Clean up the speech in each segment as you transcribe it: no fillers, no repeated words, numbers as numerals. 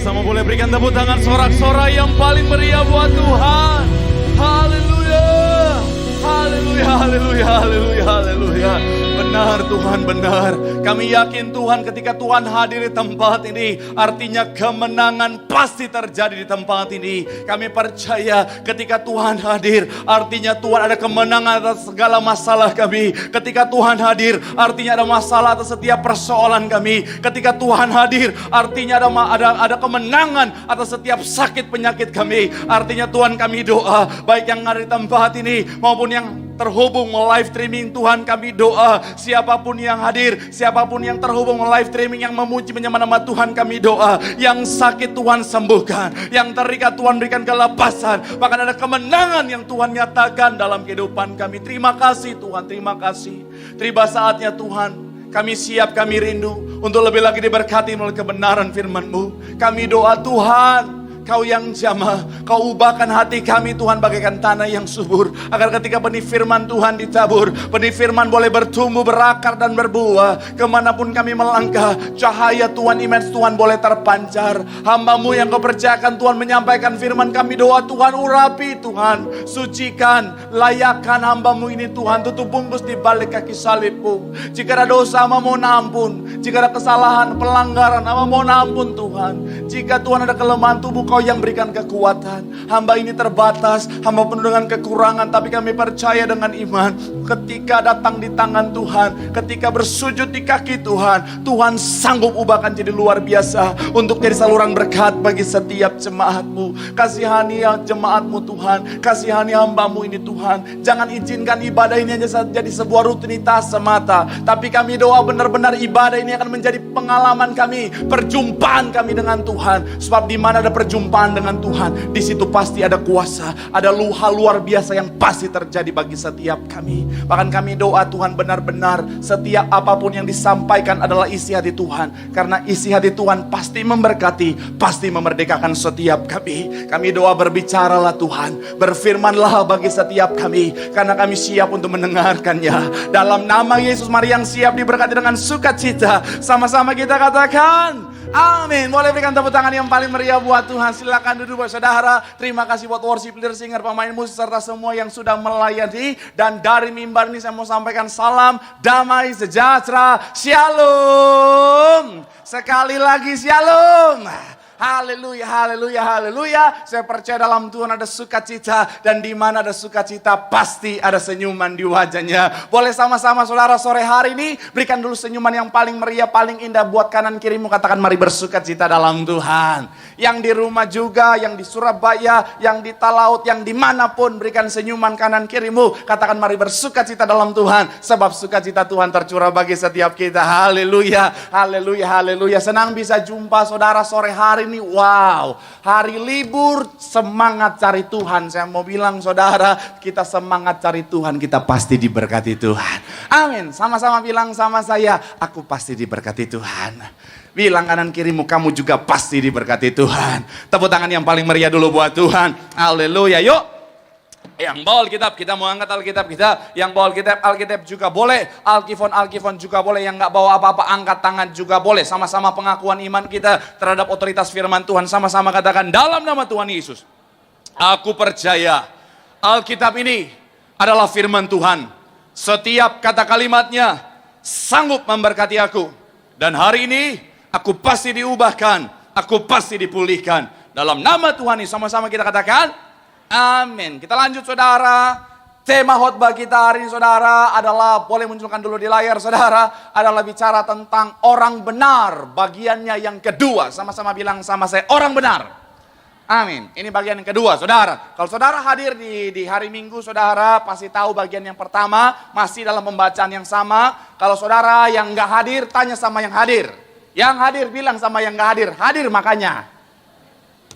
Sama-sama boleh berikan tepuk tangan sorak-sorai yang paling meriah buat Tuhan. Haleluya. Haleluya, haleluya, haleluya, haleluya. Benar Tuhan, benar. Kami yakin Tuhan ketika Tuhan hadir di tempat ini, artinya kemenangan pasti terjadi di tempat ini. Kami percaya ketika Tuhan hadir, artinya Tuhan ada kemenangan atas segala masalah kami. Ketika Tuhan hadir, artinya ada masalah atas setiap persoalan kami. Ketika Tuhan hadir, artinya ada kemenangan atas setiap sakit penyakit kami. Artinya Tuhan, kami doa, baik yang ada di tempat ini maupun yang terhubung live streaming, Tuhan kami doa, siapapun yang hadir, siapapun yang terhubung live streaming, yang memuji menyembah nama Tuhan kami doa, yang sakit Tuhan sembuhkan, yang terikat Tuhan berikan kelepasan, bahkan ada kemenangan yang Tuhan nyatakan dalam kehidupan kami. Terima kasih Tuhan, terima kasih. Tiba saatnya Tuhan, kami siap, kami rindu untuk lebih lagi diberkati melalui kebenaran firman-Mu. Kami doa Tuhan, Kau yang jamah, Kau ubahkan hati kami Tuhan bagaikan tanah yang subur. Agar ketika benih firman Tuhan ditabur, benih firman boleh bertumbuh, berakar dan berbuah. Kemanapun kami melangkah, cahaya Tuhan, image Tuhan boleh terpancar. Hamba-Mu yang Kau percayakan Tuhan menyampaikan firman, kami doa Tuhan, urapi Tuhan, sucikan, layakkan hamba-Mu ini Tuhan. Tutup bungkus di balik kaki salib-Mu. Jika ada dosa, Hamba mohon ampun. Jika ada kesalahan, pelanggaran, Hamba mohon ampun Tuhan. Jika Tuhan ada kelemahan tubuh, Kau yang berikan kekuatan. Hamba ini terbatas, hamba penuh dengan kekurangan, tapi kami percaya dengan iman, ketika datang di tangan Tuhan, ketika bersujud di kaki Tuhan, Tuhan sanggup ubahkan jadi luar biasa, untuk jadi saluran berkat bagi setiap jemaat-Mu. Kasihani jemaat-Mu Tuhan, kasihani hamba-Mu ini Tuhan. Jangan izinkan ibadah ini hanya jadi sebuah rutinitas semata, tapi kami doa benar-benar ibadah ini akan menjadi pengalaman kami, perjumpaan kami dengan Tuhan. Sebab di mana ada perjumpaan dengan Tuhan, di situ pasti ada kuasa, ada hal luar biasa yang pasti terjadi bagi setiap kami. Bahkan kami doa Tuhan, benar-benar setiap apapun yang disampaikan adalah isi hati Tuhan, karena isi hati Tuhan pasti memberkati, pasti memerdekakan setiap kami. Kami doa, berbicaralah Tuhan, berfirmanlah bagi setiap kami, karena kami siap untuk mendengarkannya. Dalam nama Yesus, mari yang siap diberkati dengan sukacita, sama-sama kita katakan amin. Boleh berikan tepuk tangan yang paling meriah buat Tuhan. Silakan duduk buat saudara. Terima kasih buat worship leader, singer, pemain musik, serta semua yang sudah melayani. Dan dari mimbar ini saya mau sampaikan salam damai sejahtera. Shalom. Sekali lagi shalom. Haleluya, haleluya, haleluya. Saya percaya dalam Tuhan ada sukacita, dan di mana ada sukacita pasti ada senyuman di wajahnya. Boleh sama-sama saudara sore hari ini berikan dulu senyuman yang paling meriah, paling indah buat kanan kirimu. Katakan mari bersukacita dalam Tuhan. Yang di rumah juga, yang di Surabaya, yang di Talaut, yang dimanapun, berikan senyuman kanan kirimu. Katakan mari bersukacita dalam Tuhan, sebab sukacita Tuhan tercurah bagi setiap kita. Haleluya, haleluya, haleluya. Senang bisa jumpa saudara sore hari ini. Wow, hari libur, semangat cari Tuhan. Saya mau bilang saudara, kita semangat cari Tuhan, kita pasti diberkati Tuhan. Amin. Sama-sama bilang sama saya, aku pasti diberkati Tuhan. Bilang kanan kirimu, kamu juga pasti diberkati Tuhan. Tepuk tangan yang paling meriah dulu buat Tuhan. Haleluya. Yuk. Yang bawa Alkitab, kita mau angkat Alkitab kita. Yang bawa Alkitab juga boleh. Alkifon juga boleh. Yang gak bawa apa-apa, angkat tangan juga boleh. Sama-sama pengakuan iman kita terhadap otoritas firman Tuhan. Sama-sama katakan dalam nama Tuhan Yesus, aku percaya Alkitab ini adalah firman Tuhan. Setiap kata kalimatnya sanggup memberkati aku. Dan hari ini aku pasti diubahkan, aku pasti dipulihkan. Dalam nama Tuhan ini, sama-sama kita katakan amin. Kita lanjut saudara. Tema khotbah kita hari ini saudara adalah, boleh munculkan dulu di layar saudara, adalah bicara tentang orang benar. Bagiannya yang kedua. Sama-sama bilang sama saya, orang benar. Amin. Ini bagian yang kedua saudara. Kalau saudara hadir di hari Minggu, saudara pasti tahu bagian yang pertama masih dalam pembacaan yang sama. Kalau saudara yang gak hadir, tanya sama yang hadir. Yang hadir bilang sama yang gak hadir, hadir makanya.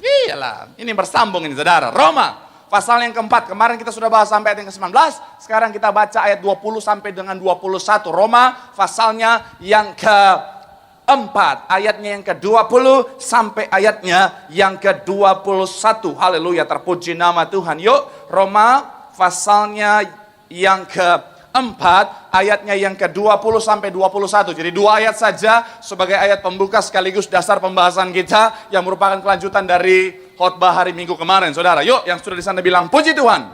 Iyalah, ini bersambung ini saudara. Roma pasal yang keempat, kemarin kita sudah bahas sampai ayat yang ke-19, sekarang kita baca ayat 20 sampai dengan 21. Roma pasalnya yang keempat, ayatnya yang ke-20 sampai ayatnya yang ke-21. Haleluya, terpuji nama Tuhan. Yuk, Roma pasalnya yang ke 4 ayatnya yang ke-20 sampai 21. Jadi 2 ayat saja sebagai ayat pembuka sekaligus dasar pembahasan kita yang merupakan kelanjutan dari khotbah hari Minggu kemarin. Saudara, yuk yang sudah di sana bilang puji Tuhan.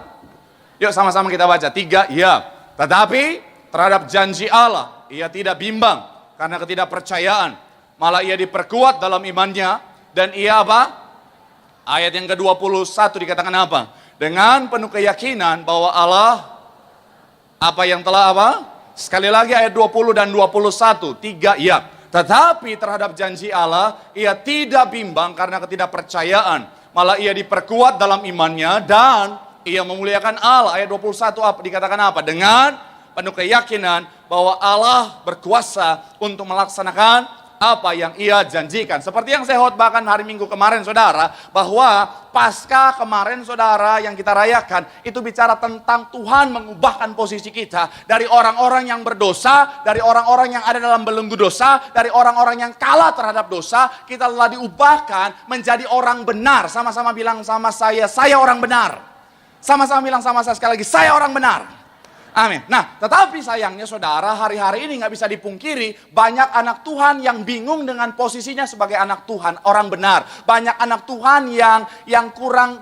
Yuk sama-sama kita baca. 3, ya. Tetapi terhadap janji Allah ia tidak bimbang karena ketidakpercayaan, malah ia diperkuat dalam imannya dan ia apa? Ayat yang ke-21 dikatakan apa? Dengan penuh keyakinan bahwa Allah apa yang telah apa? Sekali lagi ayat 20 dan 21. 3, ya. Tetapi terhadap janji Allah ia tidak bimbang karena ketidakpercayaan, malah ia diperkuat dalam imannya dan ia memuliakan Allah. Ayat 21 apa dikatakan apa? Dengan penuh keyakinan bahwa Allah berkuasa untuk melaksanakan apa yang ia janjikan. Seperti yang saya khotbahkan hari Minggu kemarin saudara, bahwa pasca kemarin saudara yang kita rayakan, itu bicara tentang Tuhan mengubahkan posisi kita. Dari orang-orang yang berdosa, dari orang-orang yang ada dalam belenggu dosa, dari orang-orang yang kalah terhadap dosa, kita telah diubahkan menjadi orang benar. Sama-sama bilang sama saya orang benar. Sama-sama bilang sama saya sekali lagi, saya orang benar. Amin. Nah, tetapi sayangnya saudara, hari-hari ini nggak bisa dipungkiri, banyak anak Tuhan yang bingung dengan posisinya sebagai anak Tuhan, orang benar. Banyak anak Tuhan yang kurang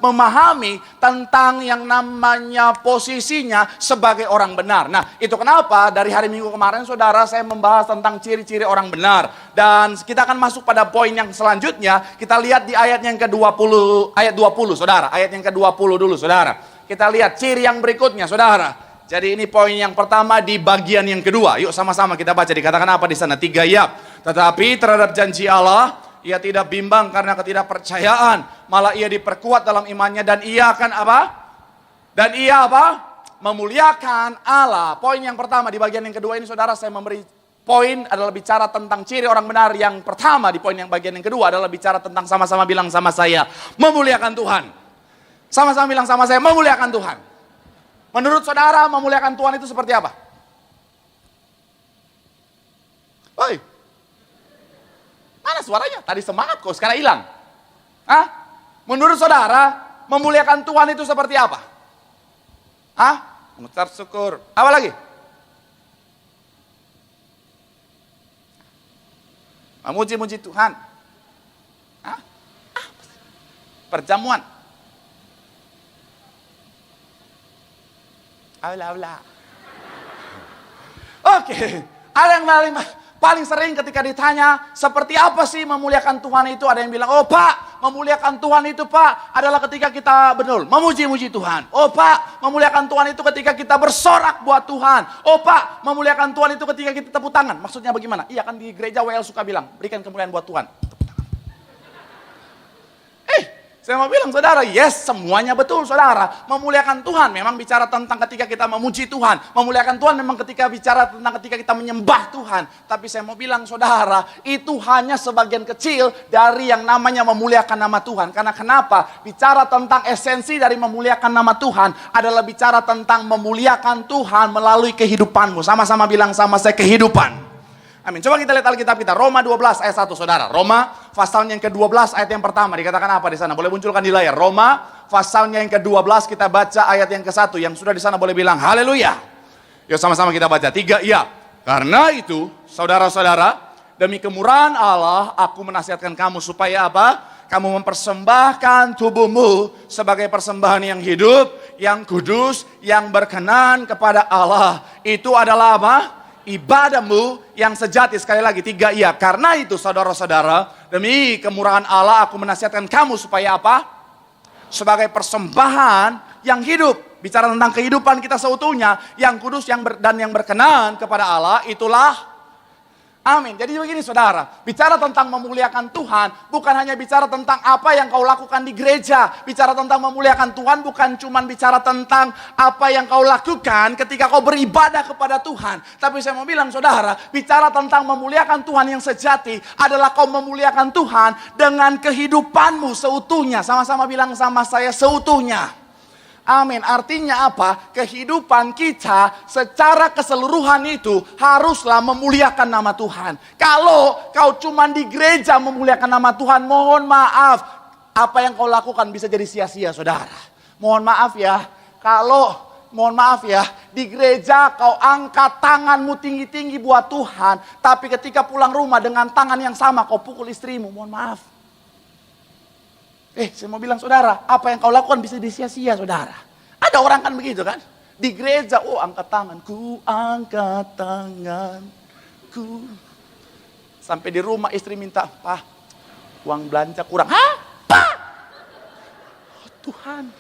memahami tentang yang namanya posisinya sebagai orang benar. Nah, itu kenapa dari hari Minggu kemarin saudara saya membahas tentang ciri-ciri orang benar. Dan kita akan masuk pada poin yang selanjutnya. Kita lihat di ayat yang ke-20, ayat 20 saudara. Ayat yang ke-20 dulu saudara. Kita lihat ciri yang berikutnya saudara. Jadi ini poin yang pertama di bagian yang kedua. Yuk sama-sama kita baca, dikatakan apa di sana? 3, ya. Tetapi terhadap janji Allah ia tidak bimbang karena ketidakpercayaan, malah ia diperkuat dalam imannya dan ia akan apa? Dan ia apa? Memuliakan Allah. Poin yang pertama di bagian yang kedua ini saudara, saya memberi poin adalah bicara tentang ciri orang benar. Yang pertama di poin yang bagian yang kedua adalah bicara tentang, sama-sama bilang sama saya, memuliakan Tuhan. Sama-sama bilang sama saya, memuliakan Tuhan. Menurut saudara, memuliakan Tuhan itu seperti apa? Oi, mana suaranya? Tadi semangat kok, sekarang hilang. Hah? Menurut saudara, memuliakan Tuhan itu seperti apa? Hah? Mengucap syukur. Apa lagi? Memuji-muji Tuhan. Hah? Perjamuan. Aula. Oke, ada yang paling sering ketika ditanya seperti apa sih memuliakan Tuhan itu, ada yang bilang, oh Pak, memuliakan Tuhan itu Pak adalah ketika kita betul memuji-muji Tuhan. Oh Pak, memuliakan Tuhan itu ketika kita bersorak buat Tuhan. Oh Pak, memuliakan Tuhan itu ketika kita tepuk tangan. Maksudnya bagaimana? Iya kan di gereja WL suka bilang, berikan kemuliaan buat Tuhan. Saya mau bilang saudara, yes, semuanya betul saudara. Memuliakan Tuhan memang bicara tentang ketika kita memuji Tuhan. Memuliakan Tuhan memang ketika bicara tentang ketika kita menyembah Tuhan. Tapi saya mau bilang saudara, itu hanya sebagian kecil dari yang namanya memuliakan nama Tuhan. Karena kenapa? Bicara tentang esensi dari memuliakan nama Tuhan adalah bicara tentang memuliakan Tuhan melalui kehidupanmu. Sama-sama bilang sama saya, kehidupan. Amin. Coba kita lihat Alkitab kita, Roma 12 ayat 1 saudara. Roma pasalnya yang ke-12 ayat yang pertama, dikatakan apa di sana? Boleh munculkan di layar. Roma pasalnya yang ke-12, kita baca ayat yang ke-1. Yang sudah di sana boleh bilang haleluya. Yuk sama-sama kita baca. 3, iya. Karena itu saudara-saudara, demi kemurahan Allah aku menasihatkan kamu supaya apa? Kamu mempersembahkan tubuhmu sebagai persembahan yang hidup, yang kudus, yang berkenan kepada Allah. Itu adalah apa? Ibadahmu yang sejati. Sekali lagi 3, iya. Karena itu saudara-saudara, demi kemurahan Allah aku menasihatkan kamu supaya apa? Sebagai persembahan yang hidup. Bicara tentang kehidupan kita seutuhnya, yang kudus dan yang berkenan kepada Allah, itulah amin. Jadi begini saudara, bicara tentang memuliakan Tuhan bukan hanya bicara tentang apa yang kau lakukan di gereja. Bicara tentang memuliakan Tuhan bukan cuma bicara tentang apa yang kau lakukan ketika kau beribadah kepada Tuhan. Tapi saya mau bilang saudara, bicara tentang memuliakan Tuhan yang sejati adalah kau memuliakan Tuhan dengan kehidupanmu seutuhnya. Sama-sama bilang sama saya, seutuhnya. Amin. Artinya apa? Kehidupan kita secara keseluruhan itu haruslah memuliakan nama Tuhan. Kalau kau cuma di gereja memuliakan nama Tuhan, mohon maaf, apa yang kau lakukan bisa jadi sia-sia saudara. Mohon maaf ya, mohon maaf ya, Di gereja kau angkat tanganmu tinggi-tinggi buat Tuhan. Tapi ketika pulang rumah dengan tangan yang sama kau pukul istrimu. Mohon maaf. Saya mau bilang saudara, apa yang kau lakukan bisa disia-sia saudara. Ada orang kan begitu kan. Di gereja, angkat tangan. Ku angkat tanganku. Sampai di rumah istri minta, "Pak, uang belanja kurang." Hah? Pak? Oh, Tuhan.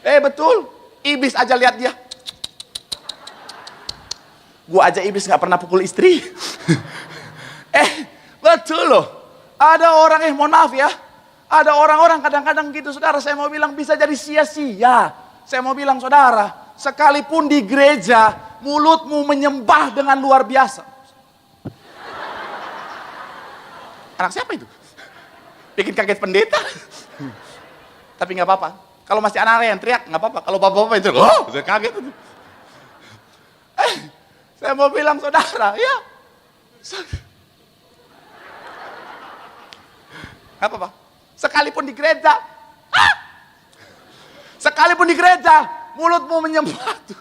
Betul. Iblis aja lihat dia. Gua aja iblis gak pernah pukul istri. Betul loh. Ada orang, mohon maaf ya. Ada orang-orang kadang-kadang gitu saudara. Saya mau bilang bisa jadi sia-sia. Saya mau bilang saudara, sekalipun di gereja, mulutmu menyembah dengan luar biasa. Anak siapa itu? Bikin kaget pendeta. Tapi gak apa-apa. Kalau masih anak-anak yang teriak, gak apa-apa. Kalau bapak-bapak yang teriak, saya kaget. Saya mau bilang saudara, ya. Gak apa-apa. Sekalipun di gereja, sekalipun di gereja, mulutmu menyembah tuh.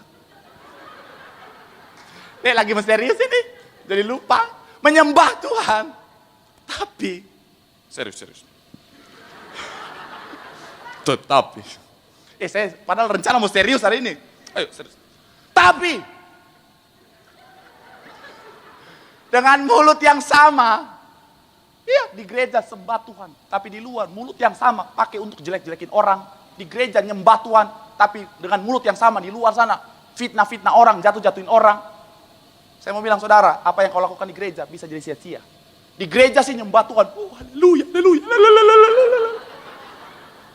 Lagi misterius ini, jadi lupa. Menyembah Tuhan. Tapi, serius. Tetapi, saya padahal rencana mau serius hari ini. Ayo, serius. Tapi, dengan mulut yang sama, di gereja sembah Tuhan. Tapi di luar, mulut yang sama, pakai untuk jelek-jelekin orang. Di gereja nyembah Tuhan, tapi dengan mulut yang sama, di luar sana, fitnah-fitnah orang, jatuh-jatuhin orang. Saya mau bilang saudara, apa yang kau lakukan di gereja bisa jadi sia-sia. Di gereja sih nyembah Tuhan. Haleluya, haleluya.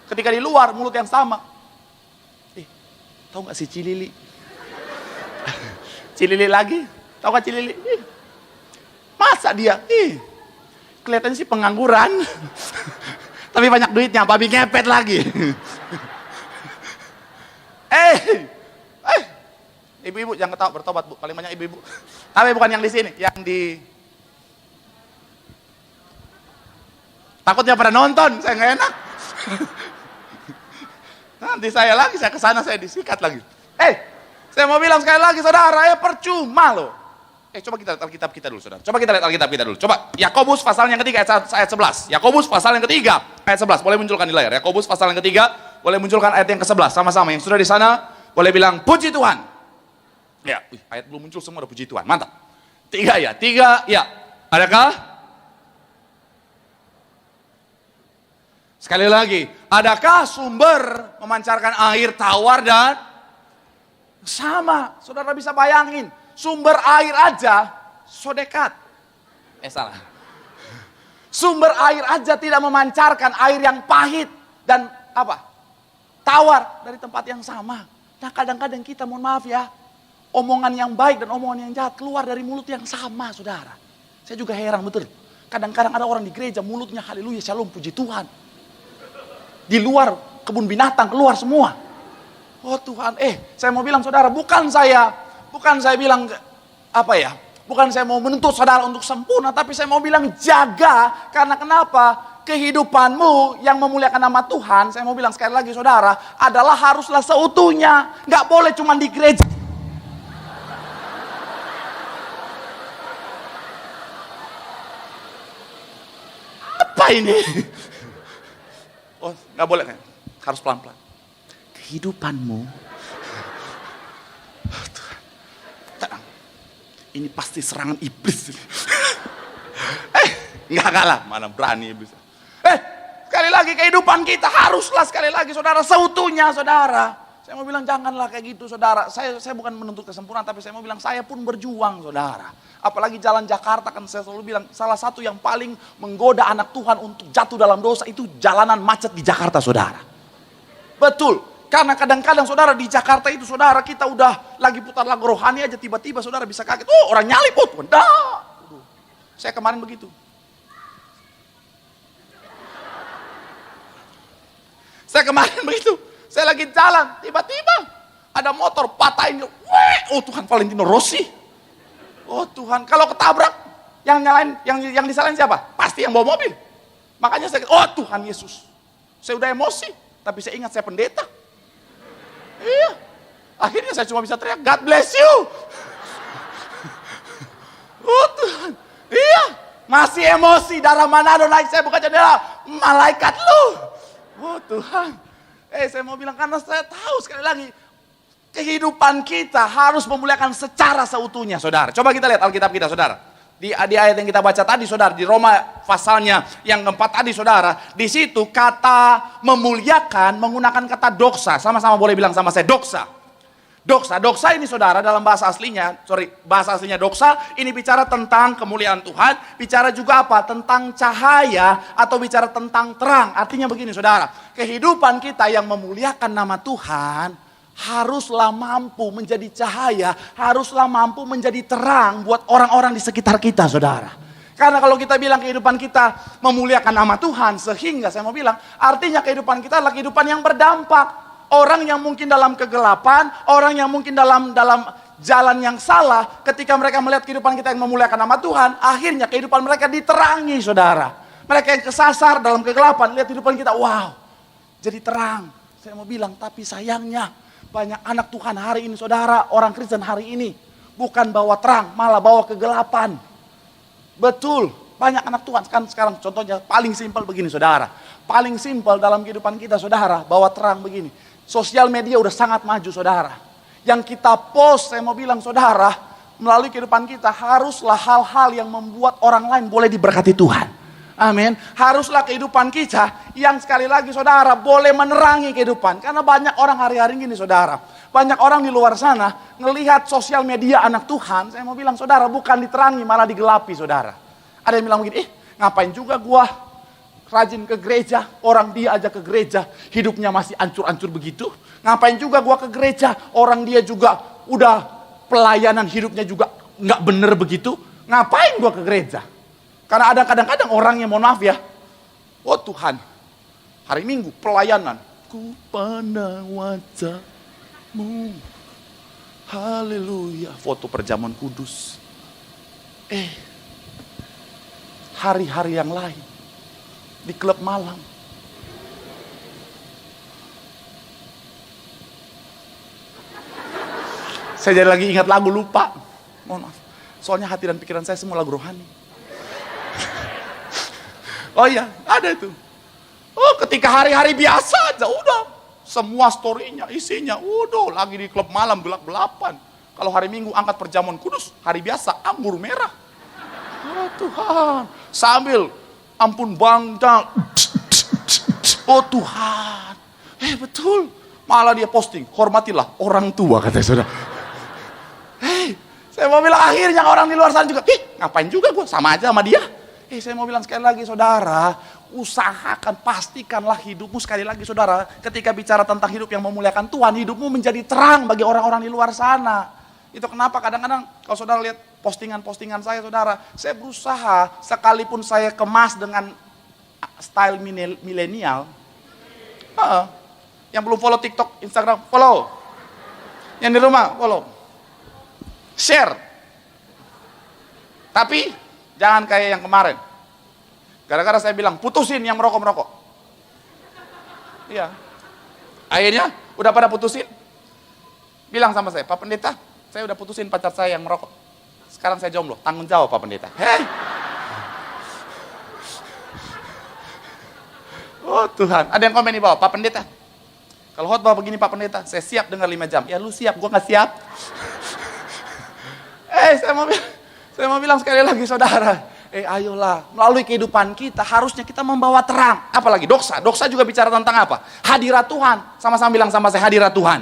Ketika di luar, mulut yang sama. Tahu gak si Cilili? Cilili lagi? Tahu gak Cilili? Masa dia? Kelihatannya sih pengangguran. Tapi banyak duitnya, babi ngepet lagi. Ibu-ibu jangan ketawa, bertobat Bu. Paling banyak ibu-ibu. Tapi bukan yang di sini, yang di... Takutnya pada nonton, saya nggak enak. Nanti saya kesana saya disikat lagi. Saya mau bilang sekali lagi saudara, percuma loh. Coba kita lihat Alkitab kita dulu saudara. Coba kita lihat Alkitab kita dulu. Coba Yakobus pasal yang ketiga ayat 11. Yakobus pasal yang ketiga ayat 11. Boleh munculkan di layar. Yakobus pasal yang ketiga, boleh munculkan ayat yang ke-11 sama-sama. Yang sudah di sana boleh bilang puji Tuhan. Ya, ayat belum muncul semua udah puji Tuhan. Mantap. Tiga ya. Adakah? Sekali lagi, adakah sumber memancarkan air tawar dan sama? Saudara bisa bayangin, sumber air aja so dekat. Salah. Sumber air aja tidak memancarkan air yang pahit dan tawar dari tempat yang sama. Nah kadang-kadang kita mohon maaf ya, omongan yang baik dan omongan yang jahat keluar dari mulut yang sama saudara. Saya juga heran betul. Kadang-kadang ada orang di gereja mulutnya haleluya, shalom, puji Tuhan. Di luar kebun binatang keluar semua. Oh Tuhan, saya mau bilang saudara, bukan saya bilang bukan saya mau menuntut saudara untuk sempurna, tapi saya mau bilang jaga, karena kenapa? Kehidupanmu yang memuliakan nama Tuhan, saya mau bilang sekali lagi saudara, adalah haruslah seutuhnya, nggak boleh cuma di gereja. Apa ini? Oh, nggak boleh kan? Harus pelan-pelan. Kehidupanmu, tenang. Ini pasti serangan iblis. Nggak kalah, mana berani iblis. Sekali lagi kehidupan kita haruslah sekali lagi saudara seutuhnya saudara. Saya mau bilang janganlah kayak gitu saudara. Saya bukan menuntut kesempurnaan, tapi saya mau bilang saya pun berjuang saudara. Apalagi jalan Jakarta kan saya selalu bilang salah satu yang paling menggoda anak Tuhan untuk jatuh dalam dosa itu jalanan macet di Jakarta saudara. Betul, karena kadang-kadang saudara di Jakarta itu saudara kita udah lagi putar lagu rohani aja tiba-tiba saudara bisa kaget. Orang nyaliput. Saya kemarin begitu. Saya lagi jalan, tiba-tiba ada motor patahin. Oh Tuhan, Valentino Rossi. Oh Tuhan, kalau ketabrak yang nyalain, yang disalahin siapa? Pasti yang bawa mobil. Makanya saya, oh Tuhan Yesus. Saya udah emosi, tapi saya ingat saya pendeta. Iya. Akhirnya saya cuma bisa teriak, God bless you. Oh Tuhan, iya, masih emosi, darah Manado naik, saya buka jendela, malaikat lu. Oh Tuhan, saya mau bilang karena saya tahu sekali lagi, kehidupan kita harus memuliakan secara seutuhnya, saudara. Coba kita lihat Alkitab kita, saudara. Di ayat yang kita baca tadi, saudara, di Roma pasalnya yang keempat tadi, saudara. Di situ kata memuliakan menggunakan kata doksa. Sama-sama boleh bilang sama saya, doksa. Doksa ini saudara dalam bahasa aslinya, bahasa aslinya doksa ini bicara tentang kemuliaan Tuhan, bicara juga apa? Tentang cahaya atau bicara tentang terang. Artinya begini saudara, kehidupan kita yang memuliakan nama Tuhan haruslah mampu menjadi cahaya, haruslah mampu menjadi terang buat orang-orang di sekitar kita saudara. Karena kalau kita bilang kehidupan kita memuliakan nama Tuhan, sehingga saya mau bilang artinya kehidupan kita adalah kehidupan yang berdampak. Orang yang mungkin dalam kegelapan, orang yang mungkin dalam jalan yang salah, ketika mereka melihat kehidupan kita yang memuliakan nama Tuhan, akhirnya kehidupan mereka diterangi, saudara. Mereka yang kesasar dalam kegelapan, lihat kehidupan kita, wow, jadi terang. Saya mau bilang, tapi sayangnya banyak anak Tuhan hari ini, saudara, orang Kristen hari ini, bukan bawa terang, malah bawa kegelapan. Betul, banyak anak Tuhan, kan sekarang contohnya paling simpel begini, saudara. Paling simpel dalam kehidupan kita, saudara, bawa terang begini. Sosial media udah sangat maju, saudara. Yang kita post, saya mau bilang, saudara, melalui kehidupan kita haruslah hal-hal yang membuat orang lain boleh diberkati Tuhan. Amin. Haruslah kehidupan kita yang sekali lagi, saudara, boleh menerangi kehidupan. Karena banyak orang hari-hari ini, saudara. Banyak orang di luar sana ngelihat sosial media anak Tuhan. Saya mau bilang, saudara, bukan diterangi, malah digelapi, saudara. Ada yang bilang begini, ngapain juga gua rajin ke gereja, orang dia aja ke gereja, hidupnya masih ancur-ancur begitu. Ngapain juga gua ke gereja, orang dia juga udah pelayanan hidupnya juga nggak bener begitu. Ngapain gua ke gereja? Karena ada kadang-kadang orang yang mohon maaf ya, oh Tuhan, hari Minggu pelayanan, ku pandang wajahmu, haleluya, foto perjamuan kudus. Hari-hari yang lain, di klub malam. Saya jadi lagi ingat lagu, lupa. Mohon maaf. Soalnya hati dan pikiran saya semua lagu rohani. Oh iya, ada itu. Oh, ketika hari-hari biasa aja, udah. Semua story-nya, isinya, udah lagi di klub malam gelap-gelapan. Kalau hari Minggu angkat perjamuan kudus, hari biasa anggur merah. Oh Tuhan, sambil ampun bangdang. Oh Tuhan. Betul. Malah dia posting, hormatilah orang tua, katanya saudara. Saya mau bilang akhirnya orang di luar sana juga, ngapain juga gue, sama aja sama dia. Saya mau bilang sekali lagi saudara, usahakan, pastikanlah hidupmu sekali lagi saudara. Ketika bicara tentang hidup yang memuliakan Tuhan, hidupmu menjadi terang bagi orang-orang di luar sana. Itu kenapa kadang-kadang kalau saudara lihat postingan-postingan saya saudara, saya berusaha sekalipun saya kemas dengan style milenial. Yang belum follow TikTok, Instagram, follow. Yang di rumah, follow. Share. Tapi jangan kayak yang kemarin. Gara-gara saya bilang, putusin yang merokok-merokok. Iya. Akhirnya, udah pada putusin. Bilang sama saya, Pak Pendeta, saya udah putusin pacar saya yang merokok. Sekarang saya jomblo, tanggung jawab Pak Pendeta. Oh Tuhan, ada yang komen di bawah, Pak Pendeta. Kalau khotbah begini Pak Pendeta, saya siap dengar 5 jam. Ya lu siap, gua gak siap. Saya mau bilang sekali lagi saudara. Ayolah, melalui kehidupan kita harusnya kita membawa terang. Apalagi dosa juga bicara tentang apa? Hadirat Tuhan. Sama-sama bilang sama saya, hadirat Tuhan.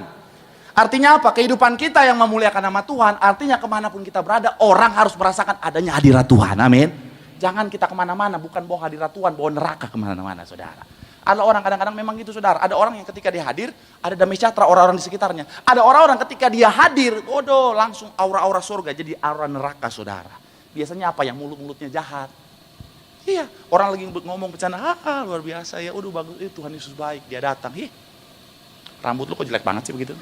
Artinya apa? Kehidupan kita yang memuliakan nama Tuhan, artinya kemanapun kita berada, orang harus merasakan adanya hadirat Tuhan. Amin. Jangan kita kemana-mana, bukan bawa hadirat Tuhan, bawa neraka kemana-mana saudara. Ada orang kadang-kadang memang gitu saudara. Ada orang yang ketika dia hadir, ada damai sejahtera orang-orang di sekitarnya. Ada orang-orang ketika dia hadir, langsung aura-aura surga jadi aura neraka saudara. Biasanya apa? Yang mulut-mulutnya jahat. Iya, orang lagi ngomong bercanda, luar biasa ya, bagus, Tuhan Yesus baik, dia datang. Rambut lu kok jelek banget sih begitu?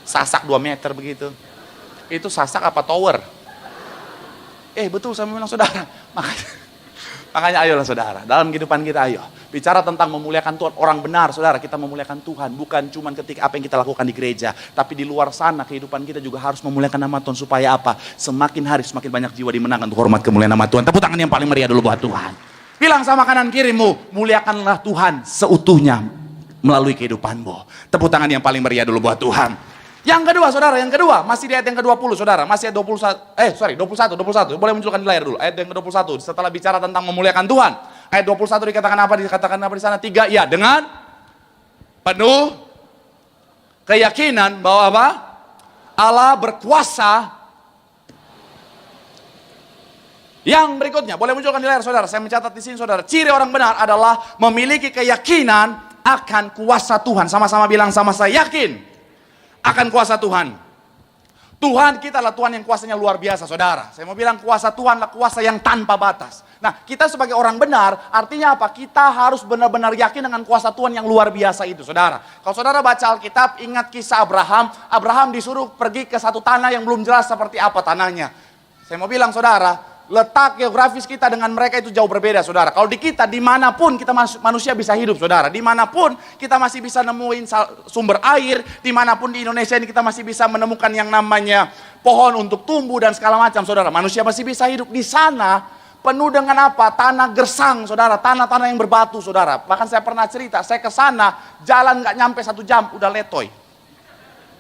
Sasak 2 meter begitu. Itu sasak apa tower? Betul saya bilang saudara. Makanya ayolah saudara, dalam kehidupan kita ayo. Bicara tentang memuliakan Tuhan, orang benar saudara, kita memuliakan Tuhan. Bukan cuma ketika apa yang kita lakukan di gereja, tapi di luar sana kehidupan kita juga harus memuliakan nama Tuhan. Supaya apa? Semakin hari semakin banyak jiwa dimenangkan untuk hormat kemuliaan nama Tuhan. Tepuk tangan yang paling meriah dulu buat Tuhan. Bilang sama kanan kirimu, muliakanlah Tuhan seutuhnya melalui kehidupanmu. Tepuk tangan yang paling meriah dulu buat Tuhan. Yang kedua saudara, yang kedua, masih di ayat yang ke-20 saudara, masih ayat 21, boleh munculkan di layar dulu, ayat yang ke-21, setelah bicara tentang memuliakan Tuhan. Ayat 21 dikatakan apa di sana? 3, ya, dengan penuh keyakinan bahwa apa? Allah berkuasa. Yang berikutnya, boleh munculkan di layar saudara, saya mencatat di sini saudara, ciri orang benar adalah memiliki keyakinan akan kuasa Tuhan. Sama-sama bilang sama saya, yakin akan kuasa Tuhan. Tuhan kita adalah Tuhan yang kuasanya luar biasa saudara. Saya mau bilang kuasa Tuhan adalah kuasa yang tanpa batas. Nah, kita sebagai orang benar, artinya apa? Kita harus benar-benar yakin dengan kuasa Tuhan yang luar biasa itu saudara. Kalau saudara baca Alkitab, ingat kisah Abraham. Abraham disuruh pergi ke satu tanah yang belum jelas seperti apa tanahnya. Saya mau bilang saudara, letak geografis kita dengan mereka itu jauh berbeda saudara. Kalau di kita, dimanapun kita manusia bisa hidup saudara. Dimanapun kita masih bisa nemuin sumber air. Dimanapun di Indonesia ini kita masih bisa menemukan yang namanya pohon untuk tumbuh dan segala macam saudara. Manusia masih bisa hidup di sana. Penuh dengan apa? Tanah gersang saudara. Tanah-tanah yang berbatu saudara. Bahkan saya pernah cerita, saya ke sana jalan gak nyampe 1 jam udah letoy.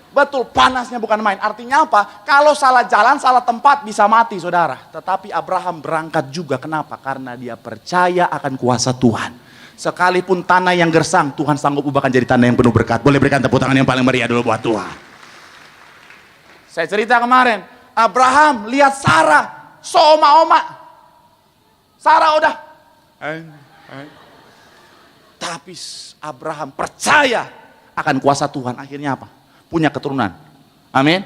Betul, panasnya bukan main. Artinya apa? Kalau salah jalan, salah tempat bisa mati saudara. Tetapi Abraham berangkat juga. Kenapa? Karena dia percaya akan kuasa Tuhan. Sekalipun tanah yang gersang, Tuhan sanggup ubahkan jadi tanah yang penuh berkat. Boleh berikan tepuk tangan yang paling meriah dulu buat Tuhan. Saya cerita kemarin, Abraham lihat Sarah, seoma-oma. Sarah udah. Tapi Abraham percaya akan kuasa Tuhan. Akhirnya apa? Punya keturunan. Amin.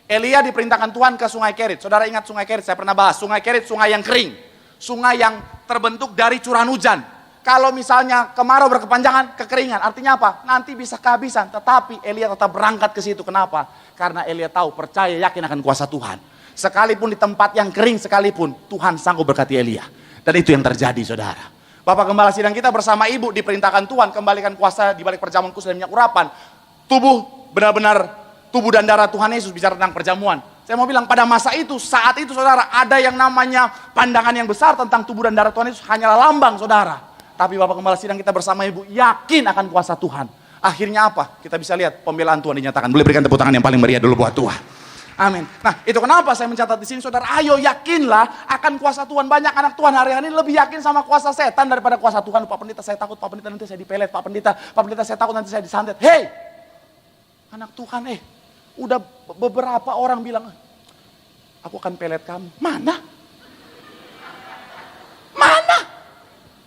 Elia diperintahkan Tuhan ke Sungai Kerit. Saudara ingat Sungai Kerit? Saya pernah bahas. Sungai Kerit sungai yang kering. Sungai yang terbentuk dari curahan hujan. Kalau misalnya kemarau berkepanjangan, kekeringan. Artinya apa? Nanti bisa kehabisan. Tetapi Elia tetap berangkat ke situ. Kenapa? Karena Elia tahu, percaya, yakin akan kuasa Tuhan. Sekalipun di tempat yang kering sekalipun, Tuhan sanggup berkati Elia. Dan itu yang terjadi saudara. Bapak Gembala sidang kita bersama Ibu diperintahkan Tuhan kembalikan kuasa di balik perjamuan kudus dan minyak urapan. Tubuh benar-benar tubuh dan darah Tuhan Yesus, bicara tentang perjamuan. Saya mau bilang pada masa itu, saat itu saudara, ada yang namanya pandangan yang besar tentang tubuh dan darah Tuhan Yesus hanyalah lambang saudara. Tapi Bapak Gembala sidang kita bersama Ibu yakin akan kuasa Tuhan. Akhirnya apa? Kita bisa lihat pembelaan Tuhan dinyatakan. Boleh berikan tepuk tangan yang paling meriah dulu buat Tuhan. Amin. Nah, itu kenapa saya mencatat di sini saudara, ayo yakinlah akan kuasa Tuhan. Banyak anak Tuhan hari-hari ini lebih yakin sama kuasa setan daripada kuasa Tuhan. Pak pendeta saya takut, Pak pendeta nanti saya dipelet, Pak pendeta saya takut nanti saya disantet. Hei, anak Tuhan udah beberapa orang bilang, aku akan pelet kamu. Mana?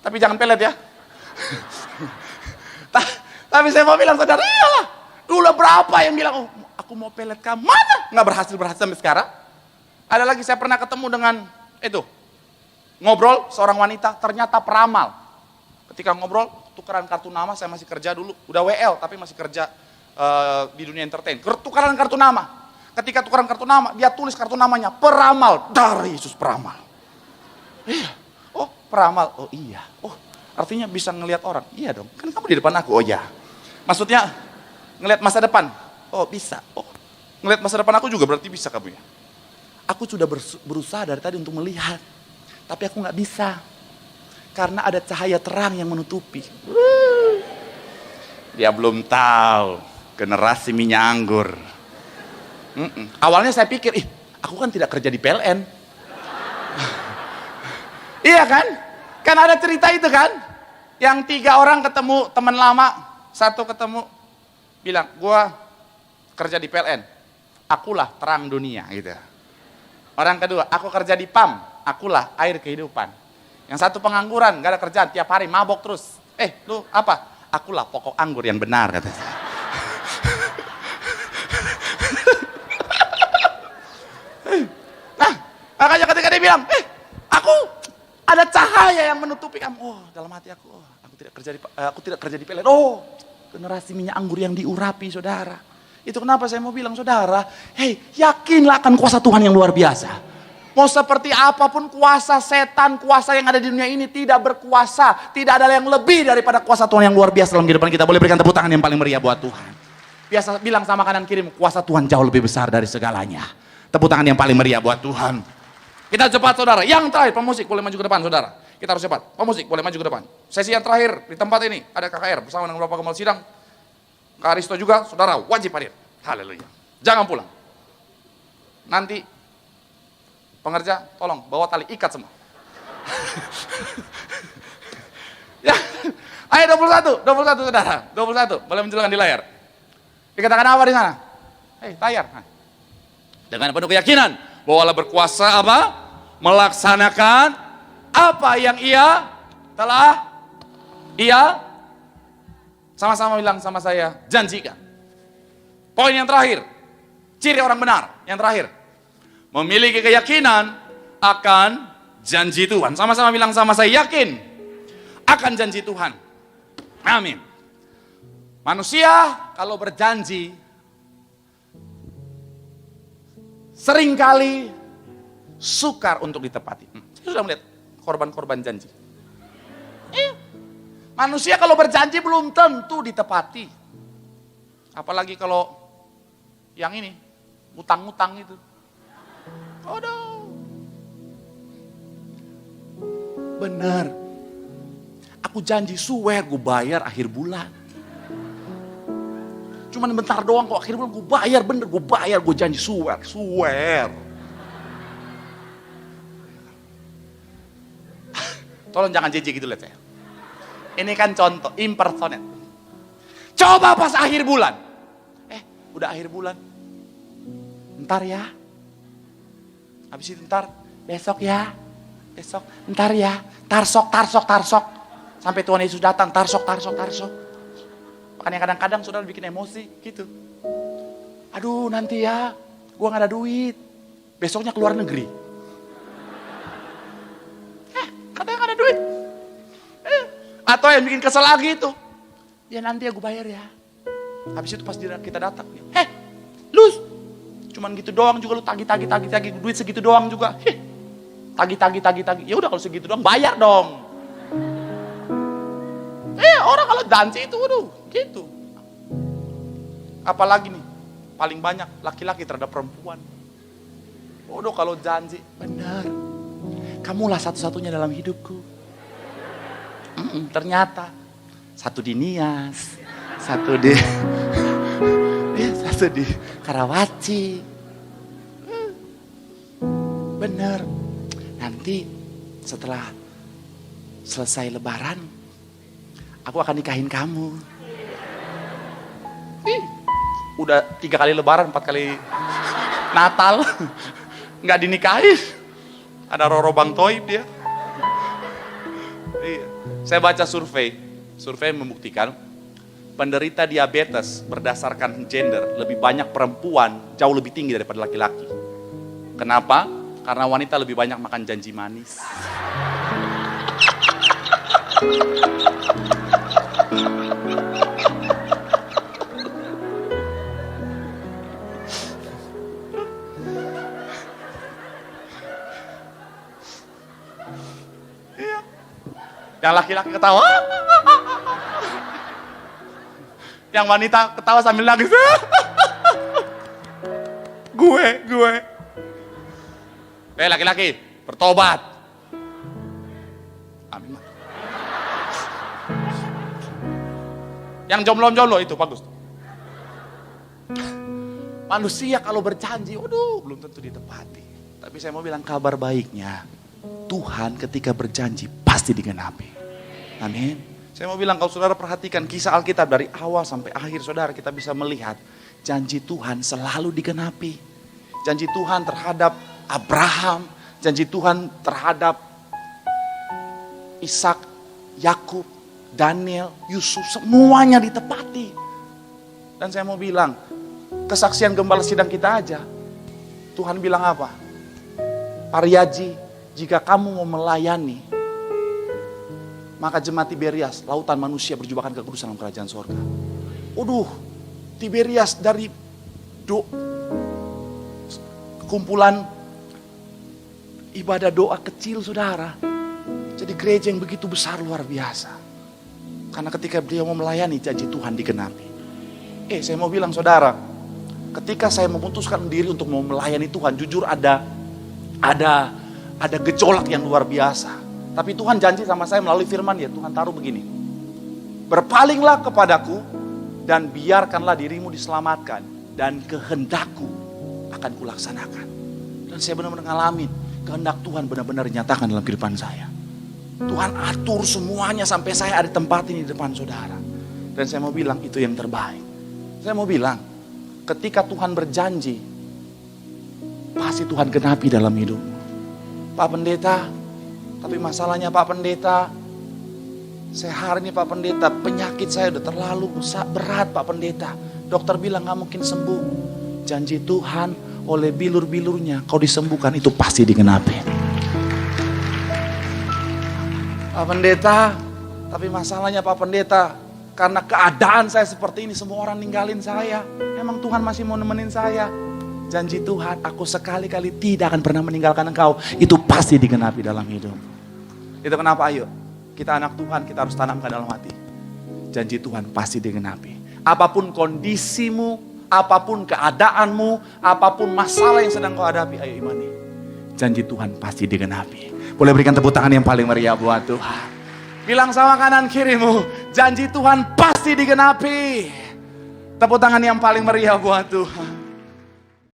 Tapi jangan pelet ya. Tapi saya mau bilang saudara, iyalah. Dulu berapa yang bilang, aku mau pelet kamu. Mana? Nggak berhasil sampai sekarang. Ada lagi saya pernah ketemu dengan ngobrol seorang wanita, ternyata peramal. Ketika ngobrol, tukeran kartu nama, saya masih kerja dulu, udah WL tapi masih kerja di dunia entertain. Tukeran kartu nama. Ketika tukeran kartu nama, dia tulis kartu namanya peramal dari Yesus peramal. Iya. Oh, peramal. Oh iya. Oh, artinya bisa ngelihat orang. Iya dong. Kan kamu di depan aku. Oh iya. Maksudnya ngelihat masa depan. Oh bisa. Oh, ngelihat masa depan aku juga berarti bisa kamu ya. Aku sudah berusaha dari tadi untuk melihat. Tapi aku nggak bisa. Karena ada cahaya terang yang menutupi. Dia belum tahu. Generasi minyak anggur. Awalnya saya pikir, aku kan tidak kerja di PLN. Iya kan? Kan ada cerita itu kan? Yang 3 orang ketemu teman lama. Satu ketemu. Bilang, gua kerja di PLN, akulah terang dunia gitu. Orang kedua, aku kerja di PAM, akulah air kehidupan. Yang satu pengangguran, gak ada kerjaan, tiap hari mabok terus. Lu apa? Akulah pokok anggur yang benar katanya. Nah, makanya ketika dia bilang, aku ada cahaya yang menutupi kamu. Oh, dalam hati aku, aku tidak kerja di PLN. Oh, generasi minyak anggur yang diurapi saudara. Itu kenapa saya mau bilang saudara, yakinlah akan kuasa Tuhan yang luar biasa. Mau seperti apapun kuasa setan, kuasa yang ada di dunia ini tidak berkuasa. Tidak ada yang lebih daripada kuasa Tuhan yang luar biasa dalam kehidupan kita. Boleh berikan tepuk tangan yang paling meriah buat Tuhan. Biasa bilang sama kanan kiri, kuasa Tuhan jauh lebih besar dari segalanya. Tepuk tangan yang paling meriah buat Tuhan. Kita cepat saudara. Yang terakhir, pemusik boleh maju ke depan saudara. Kita harus cepat. Pemusik boleh maju ke depan. Sesi yang terakhir di tempat ini ada KKR bersama dengan Bapak Gembala Sidang. Kak Aristo juga, saudara wajib hadir. Haleluya. Jangan pulang. Nanti pengerja, tolong bawa tali ikat semua. Ya, ayo 21 saudara, 21, boleh menunjukkan di layar. Dikatakan apa di sana? Layar. Dengan penuh keyakinan bahwa Allah berkuasa apa? Melaksanakan apa yang Ia sama-sama bilang sama saya, janjikan. Poin yang terakhir, ciri orang benar, yang terakhir. Memiliki keyakinan akan janji Tuhan. Sama-sama bilang sama saya, yakin akan janji Tuhan. Amin. Manusia kalau berjanji seringkali sukar untuk ditepati. Saya sudah melihat korban-korban janji. Manusia kalau berjanji belum tentu ditepati. Apalagi kalau yang ini, utang-utang itu. Aduh. Benar. Aku janji swear gue bayar akhir bulan. Cuman bentar doang kok akhir bulan gue bayar, bener gue bayar, gue janji swear. Tolong jangan jijik gitu lihat saya. Ini kan contoh, impersonate. Coba pas akhir bulan. Udah akhir bulan. Ntar ya. Habis itu ntar, besok ya. Besok, ntar ya. Tarsok. Sampai Tuhan Yesus datang, tarsok. Makanya kadang-kadang saudara bikin emosi gitu. Aduh nanti ya, gua gak ada duit. Besoknya keluar negeri. Katanya gak ada duit. Atau yang bikin kesel lagi itu. Ya nanti ya gue bayar ya. Habis itu pas kita datang. Lu cuman gitu doang juga lu tagi. Duit segitu doang juga. Tagi. Ya udah kalau segitu doang bayar dong. Orang kalau janji itu waduh gitu. Apalagi nih, paling banyak laki-laki terhadap perempuan. Waduh kalau janji, benar. Kamulah satu-satunya dalam hidupku. Ternyata satu di Nias, satu di Karawaci. Bener. Nanti setelah selesai lebaran, aku akan nikahin kamu. Udah 3 kali lebaran, 4 kali Natal, nggak dinikahin. Ada Roro Bang Toib dia. Saya baca survei membuktikan penderita diabetes berdasarkan gender lebih banyak perempuan, jauh lebih tinggi daripada laki-laki. Kenapa? Karena wanita lebih banyak makan janji manis. Yang laki-laki ketawa. Yang wanita ketawa sambil nangis. Gue. Laki-laki, bertobat. Amin. Yang jomblo itu bagus. Manusia kalau berjanji, belum tentu ditepati. Tapi saya mau bilang kabar baiknya. Tuhan ketika berjanji pasti digenapi. Amin. Saya mau bilang kalau saudara perhatikan kisah Alkitab dari awal sampai akhir saudara kita bisa melihat janji Tuhan selalu digenapi. Janji Tuhan terhadap Abraham, janji Tuhan terhadap Ishak, Yakub, Daniel, Yusuf, semuanya ditepati. Dan saya mau bilang kesaksian Gembala Sidang kita aja. Tuhan bilang apa? Paryaji, jika kamu mau melayani, maka jemaat Tiberias, lautan manusia berjubakan kekudusan dalam kerajaan sorga. Tiberias dari kumpulan ibadah doa kecil saudara, jadi gereja yang begitu besar luar biasa. Karena ketika beliau mau melayani, janji Tuhan digenapi. Saya mau bilang saudara, ketika saya memutuskan diri untuk mau melayani Tuhan, jujur ada gejolak yang luar biasa. Tapi Tuhan janji sama saya melalui firman ya, Tuhan taruh begini. Berpalinglah kepadaku dan biarkanlah dirimu diselamatkan, dan kehendakku akan kulaksanakan. Dan saya benar-benar ngalamin kehendak Tuhan benar-benar dinyatakan dalam kehidupan saya. Tuhan atur semuanya sampai saya ada tempat ini di depan saudara. Dan saya mau bilang itu yang terbaik. Saya mau bilang, ketika Tuhan berjanji, pasti Tuhan genapi dalam hidupmu. Pak Pendeta, tapi masalahnya Pak Pendeta, saya hari ini Pak Pendeta, penyakit saya udah terlalu berat Pak Pendeta. Dokter bilang gak mungkin sembuh. Janji Tuhan, oleh bilur-bilurnya kau disembuhkan, itu pasti digenapi. Pak Pendeta, tapi masalahnya Pak Pendeta, karena keadaan saya seperti ini, semua orang ninggalin saya. Emang Tuhan masih mau nemenin saya? Janji Tuhan, aku sekali-kali tidak akan pernah meninggalkan engkau. Itu pasti digenapi dalam hidup. Itu kenapa ayo, kita anak Tuhan, kita harus tanamkan dalam hati. Janji Tuhan pasti digenapi. Apapun kondisimu, apapun keadaanmu, apapun masalah yang sedang kau hadapi, ayo imani. Janji Tuhan pasti digenapi. Boleh berikan tepuk tangan yang paling meriah buat Tuhan. Bilang sama kanan kirimu, janji Tuhan pasti digenapi. Tepuk tangan yang paling meriah buat Tuhan.